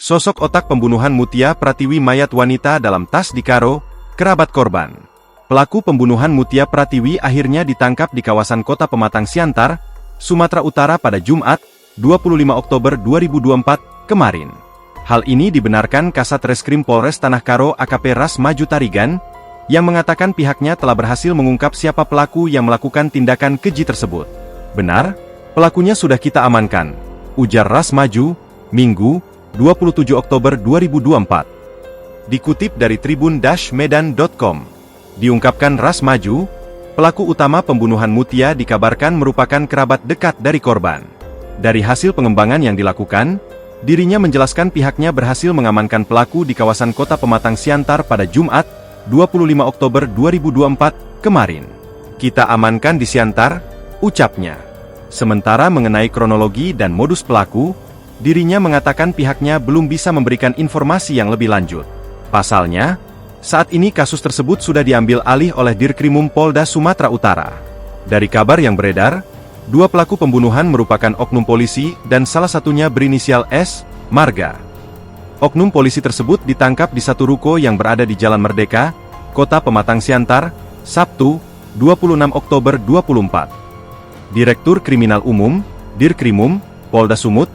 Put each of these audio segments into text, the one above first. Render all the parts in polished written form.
Sosok otak pembunuhan Mutia Pratiwi, mayat wanita dalam tas di Karo, kerabat korban. Pelaku pembunuhan Mutia Pratiwi akhirnya ditangkap di kawasan Kota Pematang Siantar, Sumatera Utara pada Jumat, 25 Oktober 2024, kemarin. Hal ini dibenarkan Kasat Reskrim Polres Tanah Karo AKP Ras Maju Tarigan, yang mengatakan pihaknya telah berhasil mengungkap siapa pelaku yang melakukan tindakan keji tersebut. Benar, pelakunya sudah kita amankan, ujar Ras Maju, Minggu, 27 Oktober 2024. Dikutip dari tribun-medan.com, diungkapkan Ras Maju, pelaku utama pembunuhan Mutia dikabarkan merupakan kerabat dekat dari korban. Dari hasil pengembangan yang dilakukan, dirinya menjelaskan pihaknya berhasil mengamankan pelaku di kawasan Kota Pematang Siantar pada Jumat, 25 Oktober 2024, kemarin. Kita amankan di Siantar, ucapnya. Sementara mengenai kronologi dan modus pelaku, dirinya mengatakan pihaknya belum bisa memberikan informasi yang lebih lanjut. Pasalnya, saat ini kasus tersebut sudah diambil alih oleh Dirkrimum Polda Sumatera Utara. Dari kabar yang beredar, dua pelaku pembunuhan merupakan oknum polisi dan salah satunya berinisial S, Marga. Oknum polisi tersebut ditangkap di satu ruko yang berada di Jalan Merdeka, Kota Pematang Siantar, Sabtu, 26 Oktober 2024. Direktur Kriminal Umum, Dirkrimum, Polda Sumut,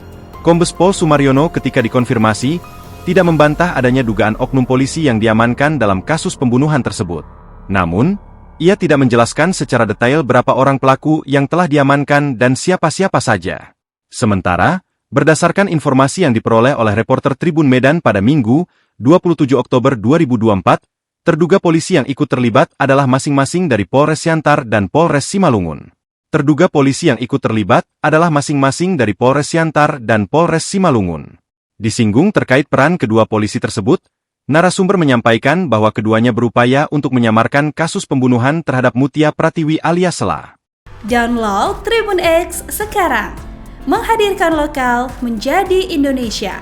Kombes Pol Sumaryono ketika dikonfirmasi, tidak membantah adanya dugaan oknum polisi yang diamankan dalam kasus pembunuhan tersebut. Namun, ia tidak menjelaskan secara detail berapa orang pelaku yang telah diamankan dan siapa-siapa saja. Sementara, berdasarkan informasi yang diperoleh oleh reporter Tribun Medan pada Minggu, 27 Oktober 2024, terduga polisi yang ikut terlibat adalah masing-masing dari Polres Siantar dan Polres Simalungun. Terduga polisi yang ikut terlibat adalah masing-masing dari Polres Siantar dan Polres Simalungun. Disinggung terkait peran kedua polisi tersebut, narasumber menyampaikan bahwa keduanya berupaya untuk menyamarkan kasus pembunuhan terhadap Mutia Pratiwi alias Sela. Download Tribun X sekarang, menghadirkan lokal menjadi Indonesia.